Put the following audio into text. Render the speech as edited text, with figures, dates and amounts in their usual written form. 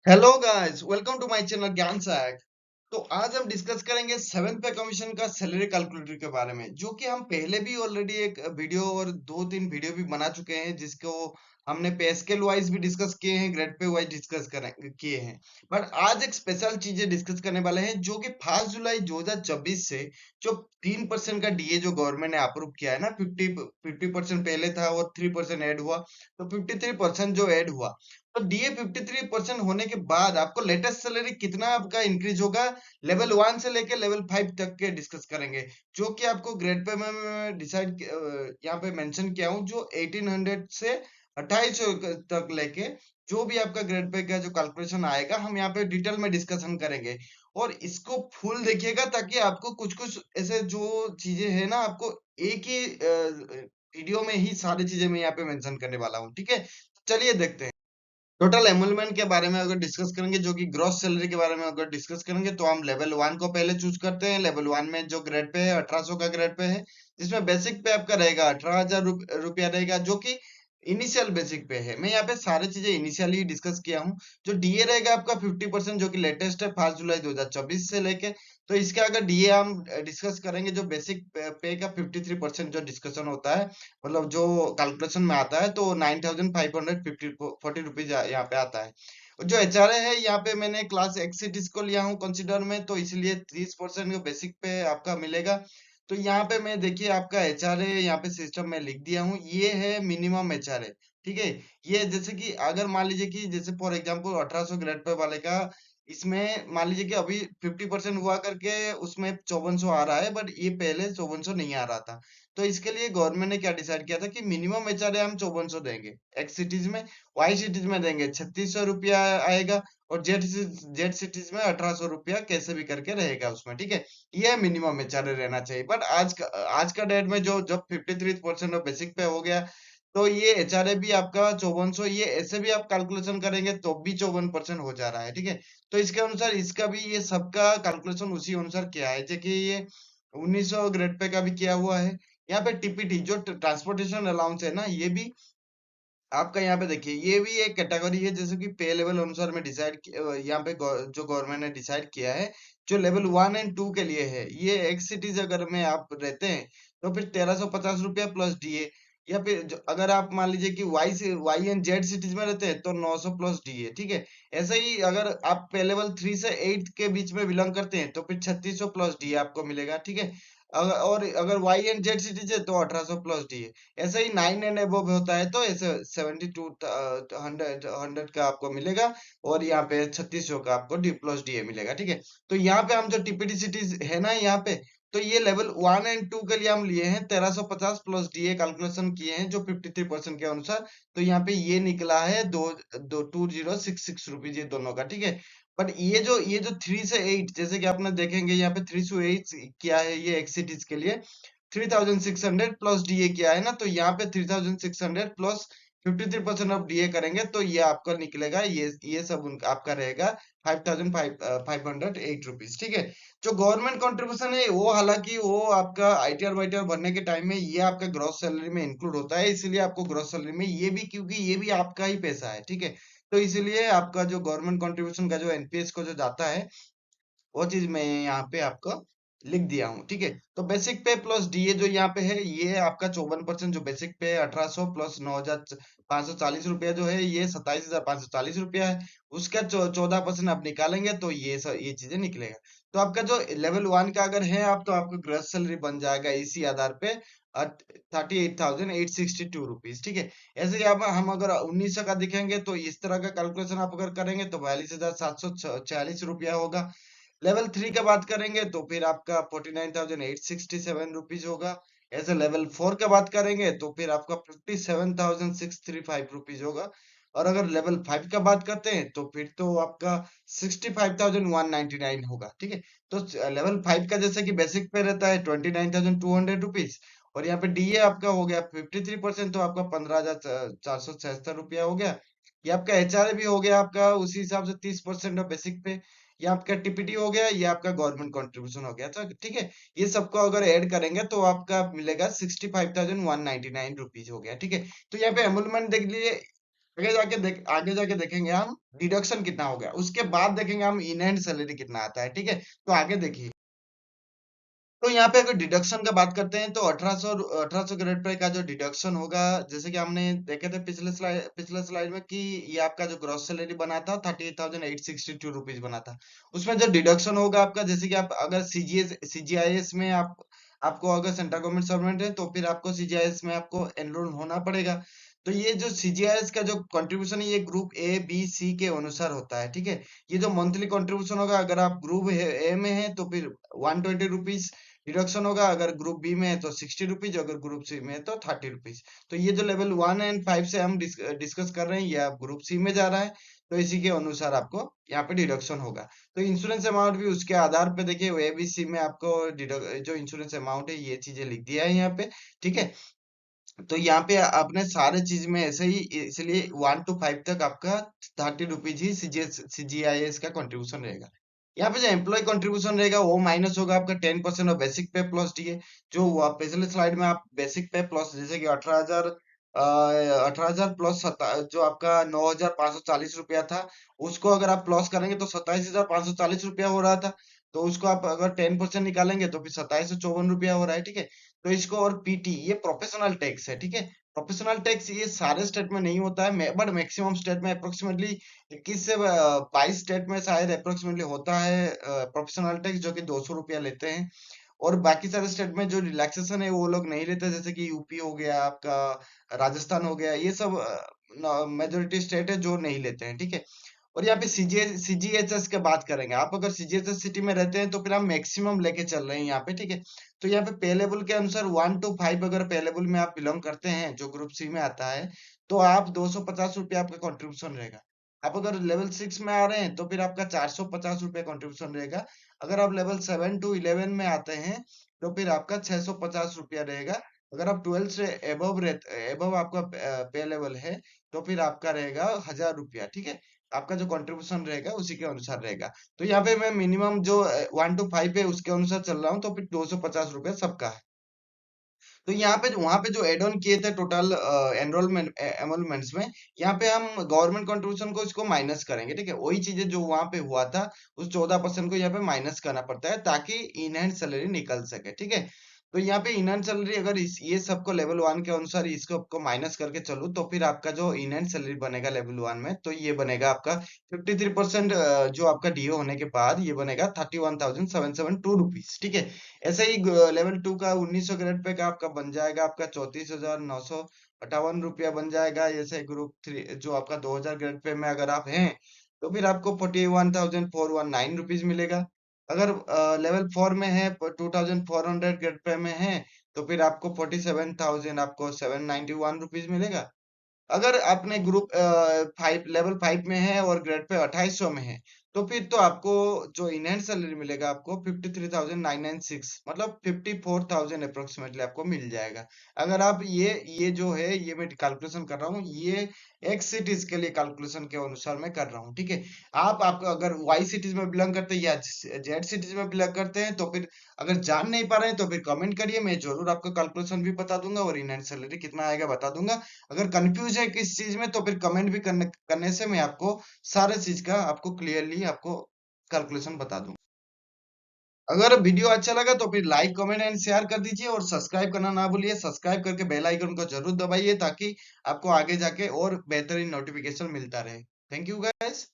Hello guys, welcome to my channel Gyan Sack. तो आज हम डिस्कस करेंगे सेवेंथ पे कमीशन का सैलरी कैलकुलेटर के बारे में, जो कि हम पहले भी ऑलरेडी एक वीडियो और दो तीन वीडियो भी बना चुके हैं, जिसको हमने पे स्केल वाइज भी डिस्कस किए हैं, ग्रेड पे वाइज डिस्कस किए हैं। बट आज एक स्पेशल चीजें डिस्कस करने वाले हैं, जो कि 5 जुलाई 2024 से जो 3% का डीए जो गवर्नमेंट ने अप्रूव किया है ना, 50% पहले था और 3% ऐड हुआ, तो 53% जो ऐड हुआ, तो डीए 53% होने के बाद आपको लेटेस्ट सैलरी कितना आपका इंक्रीज होगा, लेवल 1 से लेके लेवल 5 तक के डिस्कस करेंगे। जो कि आपको ग्रेड पे में डिसाइड यहाँ पे मेंशन किया हूँ, जो 1800 से 2800 तक लेके जो भी आपका ग्रेड पे का जो कैलकुलेशन आएगा, हम यहाँ पे डिटेल में डिस्कशन करेंगे। और इसको फुल देखिएगा, ताकि आपको कुछ कुछ ऐसे जो चीजें है ना, आपको एक ही वीडियो में ही सारी चीजें मैं यहाँ पे मेंशन करने वाला हूँ। ठीक है, चलिए देखते हैं। टोटल एमुलमेंट के बारे में अगर डिस्कस करेंगे, जो कि ग्रॉस सैलरी के बारे में अगर डिस्कस करेंगे, तो हम लेवल 1 को पहले चूज करते हैं। लेवल 1 में जो ग्रेड पे है, 1800 का ग्रेड पे है, जिसमें बेसिक पे आपका रहेगा 18,000 रुपया रहेगा, जो कि इनिशियल बेसिक पे है। मैं यहाँ पे सारी चीजें इनिशियली डिस्कस किया हूँ। जो डीए रहेगा आपका 50%, जो कि लेटेस्ट है 5 जुलाई 2024 से लेके। तो इसका अगर डीए हम डिस्कस करेंगे, जो बेसिक पे का 53% जो डिस्कशन होता है, मतलब जो कैलकुलेशन में आता है, तो 9,550 यहाँ पे आता है। और जो एचआरए है, यहाँ पे मैंने क्लास एक्सिटीज को लिया हूँ कंसिडर में, तो इसलिए 30% बेसिक पे आपका मिलेगा। तो यहाँ पे मैं देखिए आपका एचआरए यहाँ पे सिस्टम में लिख दिया हूँ, ये है मिनिमम एचआरए। ठीक है, ये जैसे कि अगर मान लीजिए कि जैसे फॉर एग्जांपल 1800 ग्रेड पे वाले का, इसमें मान लीजिए कि अभी 50% हुआ करके उसमें 5400 आ रहा है, बट ये पहले 5400 नहीं आ रहा था। तो इसके लिए गवर्नमेंट ने क्या डिसाइड किया था कि मिनिमम एचआरए हम 5400 देंगे एक्स सिटीज में। वाई सिटीज में देंगे 3600 रुपया आएगा, और जेड सिटीज में 1800 रुपया कैसे भी करके रहेगा उसमें। ठीक है, ये है मिनिमम एचआरए रहना चाहिए। बट आज का डेट में जो जब 53% ऑफ बेसिक पे हो गया, तो ये एचआरए भी आपका 5400, ये ऐसे भी आप कैलकुलेशन करेंगे तो भी 54% हो जा रहा है। ठीक है, तो इसके अनुसार इसका भी, ये सबका कैलकुलेशन उसी अनुसार किया है, जैसे कि ये 1900 ग्रेड पे का भी किया हुआ है। यहाँ पे टीपीटी जो ट्रांसपोर्टेशन अलाउंस है ना, ये भी आपका यहाँ पे देखिए, ये भी एक कैटेगरी है, जैसे कि पे लेवल अनुसार में डिसाइड, यहाँ पे जो गवर्नमेंट ने डिसाइड किया है, जो लेवल 1 एंड 2 के लिए है, ये एक्स सिटीज अगर में आप रहते हैं, तो फिर 1350 रुपया प्लस डीए। या फिर अगर आप मान लीजिए कि वाई एंड जेड सिटीज में रहते हैं, तो 900 प्लस डीए। ठीक है, ऐसे ही अगर आप पे लेवल 3 से 8 के बीच में बिलोंग करते हैं, तो फिर 3600 प्लस डीए आपको मिलेगा। ठीक है, और अगर वाई एंड जेड सिटीज है, तो 1800 प्लस डीए। ऐसे ही 9 एंड अबव होता है, तो ऐसे 72 हंड्रेड हंड्रेड का आपको मिलेगा। और यहाँ पे 3600 का आपको डी प्लस डीए मिलेगा। ठीक है, तो यहाँ पे हम जो टीपीटी सिटीज है ना, यहाँ पे तो ये लेवल 1 एंड 2 के लिए हम लिए हैं 1350 प्लस डीए कैलकुलेशन किए हैं, जो 53% के अनुसार। तो यहाँ पे ये निकला है दो दो 2066 रुपीज, ये दोनों का। ठीक है, बट ये जो 3 से 8, जैसे कि आपने देखेंगे यहाँ पे 3 से 8 किया है, ये एक्सिटीज के लिए 3600 प्लस डीए किया है ना, तो यहाँ पे 3600 प्लस 53% ऑफ डीए करेंगे, तो ये आपका निकलेगा, ये सब आपका रहेगा 5508 रुपीज। ठीक है, जो गवर्नमेंट कंट्रीब्यूशन है, वो हालांकि वो आपका आईटीआर वाईटीआर भरने के टाइम में ये आपका ग्रॉस सैलरी में इंक्लूड होता है, इसलिए आपको ग्रॉस सैलरी में ये भी, क्योंकि ये भी आपका ही पैसा है। ठीक है, तो इसीलिए आपका जो गवर्नमेंट कंट्रीब्यूशन का जो एनपीएस को जो जाता है, वो चीज मैं यहाँ पे आपको लिख दिया हूँ। ठीक है, तो बेसिक पे प्लस डीए जो यहाँ पे है, ये आपका 54%, जो बेसिक पे 1800 प्लस 9,540 रुपया जो है, ये 27,540 रुपया है। उसका 14% आप निकालेंगे, तो ये चीजें निकलेगा। तो आपका जो लेवल 1 का अगर है आप, तो आपका ग्रॉस सैलरी बन जाएगा इसी आधार पे 38,862 रुपीज। ठीक है, ऐसे ही आप, हम अगर 1900 का दिखेंगे, तो इस तरह का कैलकुलेशन आप अगर करेंगे, तो 42,746 रुपया होगा। लेवल 3 का बात करेंगे, तो फिर आपका 49,867 रुपीज होगा। ऐसे लेवल 4 का बात करेंगे, तो फिर आपका 57,635 होगा। और अगर लेवल 5 का बात करते हैं, तो फिर तो आपका 65,199 होगा। ठीक है, तो लेवल 5 का जैसे कि बेसिक पे रहता है 29,200 रुपीज, और यहाँ पे डीए आपका हो गया 53%, तो आपका 15,476 रुपया हो गया। ये आपका एचआरए भी हो गया आपका उसी हिसाब से 30% ऑफ बेसिक पे। ये आपका टीपीटी हो गया, ये आपका गवर्नमेंट कंट्रीब्यूशन हो गया। तो ठीक है, ये सबको अगर ऐड करेंगे, तो आपका मिलेगा 65,199 रुपीज हो गया। ठीक है, तो यहाँ पे एमुलमेंट देख लीजिए, आगे जाके देखेंगे हम डिडक्शन कितना हो गया, उसके बाद देखेंगे हम इन हैंड सैलरी कितना आता है, ठीक है। तो आगे देखिए, तो यहाँ पे अगर डिडक्शन का बात करते हैं तो 1800 ग्रेड पे का जो डिडक्शन होगा, जैसे कि हमने देखे थे पिछले स्लाइड में कि ये आपका जो ग्रॉस सैलरी बना था 38,862 रुपीज बना था। उसमें जो डिडक्शन होगा आपका, जैसे कि आप अगर सीजीआईएस में आपको अगर सेंट्रल गवर्नमेंट सर्वेंट है तो फिर आपको सीजीआईएस में आपको एनरोल होना पड़ेगा। तो ये जो सीजीआईएस का जो कंट्रीब्यूशन है ये ग्रुप ए बी सी के अनुसार होता है, ठीक है। ये जो मंथली कंट्रीब्यूशन होगा, अगर आप ग्रुप ए में है तो फिर 120 रुपीज डिडक्शन होगा, अगर ग्रुप बी में है तो 60 रुपीज, अगर ग्रुप सी में है तो 30 रुपीज। तो ये जो लेवल 1 एंड 5 से हम डिस्कस कर रहे हैं, ये आप ग्रुप सी में जा रहा है, तो इसी के अनुसार आपको यहाँ पे डिडक्शन होगा। तो इंश्योरेंस अमाउंट भी उसके आधार पे देखिए, एबीसी में आपको जो इंश्योरेंस अमाउंट है ये चीजें लिख दिया है यहाँ पे, ठीक है। तो यहाँ पे आपने सारे चीज में ऐसे ही, इसलिए 1 to 5 तक आपका 30 रुपीज ही सीजीआईएस का कंट्रीब्यूशन रहेगा। यहाँ पे जो एम्प्लॉय कंट्रीब्यूशन रहेगा वो माइनस होगा आपका 10% ऑफ बेसिक पे प्लस डीए। जो पिछले स्लाइड में आप बेसिक पे प्लस जैसे कि 18,000 प्लस जो आपका 9,540 रुपया था, उसको अगर आप प्लस करेंगे तो 27,540 रुपया हो रहा था। तो उसको आप अगर 10% निकालेंगे तो फिर 27,154 रुपया हो रहा है, ठीक है। तो इसको, और पीटी ये प्रोफेशनल टैक्स है, ठीक है। प्रोफेशनल टैक्स ये सारे स्टेट में नहीं होता है, बट मैक्सिमम स्टेट में अप्रोक्सीमेटली 21 से 22 स्टेट में शायद अप्रोक्सीमेटली होता है प्रोफेशनल टैक्स, जो कि 200 रुपया लेते हैं। और बाकी सारे स्टेट में जो रिलैक्सेशन है वो लोग नहीं लेते, जैसे कि यूपी हो गया आपका, राजस्थान हो गया, ये सब मेजोरिटी स्टेट है जो नहीं लेते हैं, ठीक है। और यहाँ पे सीजीएचएस की बात करेंगे, आप अगर सीजीएचएस सिटी में रहते हैं तो फिर हम मैक्सिमम लेके चल रहे हैं यहाँ पे, ठीक है। तो यहाँ पे पे लेवल के अनुसार 1 to 5 अगर पे लेवल में आप बिलोंग करते हैं, जो ग्रुप सी में आता है, तो आप 250 रुपया आपका कंट्रीब्यूशन रहेगा। आप अगर लेवल 6 में आ रहे हैं तो फिर आपका 450 रुपया कंट्रीब्यूशन रहेगा। अगर आप लेवल 7 to 11 में आते हैं तो फिर आपका 650 रुपया रहेगा। अगर आप 12 से एबव आपका पे लेवल है तो फिर आपका रहेगा 1,000 रुपया, ठीक है। आपका जो कंट्रीब्यूशन रहेगा उसी के अनुसार रहेगा। तो यहाँ पे मैं मिनिमम जो 1 to 5 है उसके अनुसार चल रहा हूँ, तो फिर 250 रुपया सबका है। तो यहाँ पे वहां पे जो एड ऑन किए थे टोटल एनरोलमेंट्स में, यहाँ पे हम गवर्नमेंट कंट्रीब्यूशन को इसको माइनस करेंगे, ठीक है। वही चीजें जो वहां पे हुआ था उस 14% को यहाँ पे माइनस करना पड़ता है, ताकि इन हैंड सैलरी निकल सके, ठीक है। तो यहाँ पे इन हैंड सैलरी अगर ये सबको लेवल 1 के अनुसार इसको आपको माइनस करके चलूँ तो फिर आपका जो इन हैंड सैलरी बनेगा लेवल 1 में, तो ये बनेगा आपका 53% जो आपका डीओ होने के बाद ये बनेगा 31,772 रुपीज, ठीक है। ऐसे ही लेवल 2 का 1900 ग्रेड पे का आपका बन जाएगा आपका 34,958 रुपया बन जाएगा। जैसे ग्रुप 3 जो आपका 2000 ग्रेड पे में अगर आप हैं तो फिर आपको 41,419 रुपीज मिलेगा। अगर लेवल 4 में है, 2400 ग्रेड पे में है, तो फिर आपको 47,000 आपको 791 रुपीज मिलेगा। अगर आपने ग्रुप 5 लेवल 5 में है और ग्रेड पे 2800 में है, तो फिर तो आपको जो इनहैंड सैलरी मिलेगा आपको 53,996, मतलब 54,000 अप्रोक्सीमेटली आपको मिल जाएगा। अगर आप ये जो है ये मैं कैलकुलेशन कर रहा हूँ, ये एक्स सिटीज के लिए कैलकुलेशन के अनुसार मैं कर रहा हूँ, ठीक है। आप अगर वाई सिटीज में बिलोंग करते हैं या जेड सिटीज में बिलोंग करते हैं तो फिर अगर जान नहीं पा रहे हैं तो फिर कमेंट करिए, मैं जरूर आपको कैलकुलेशन भी बता दूंगा और इनहैंड सैलरी कितना आएगा बता दूंगा। अगर कंफ्यूज है किस चीज में तो फिर कमेंट भी करने से मैं आपको सारे चीज का आपको क्लियरली आपको कैलकुलेशन बता दूं। अगर वीडियो अच्छा लगा तो फिर लाइक कमेंट एंड शेयर कर दीजिए, और सब्सक्राइब करना ना भूलिए। सब्सक्राइब करके बेल आइकन को जरूर दबाइए ताकि आपको आगे जाके और बेहतरीन नोटिफिकेशन मिलता रहे। Thank you guys.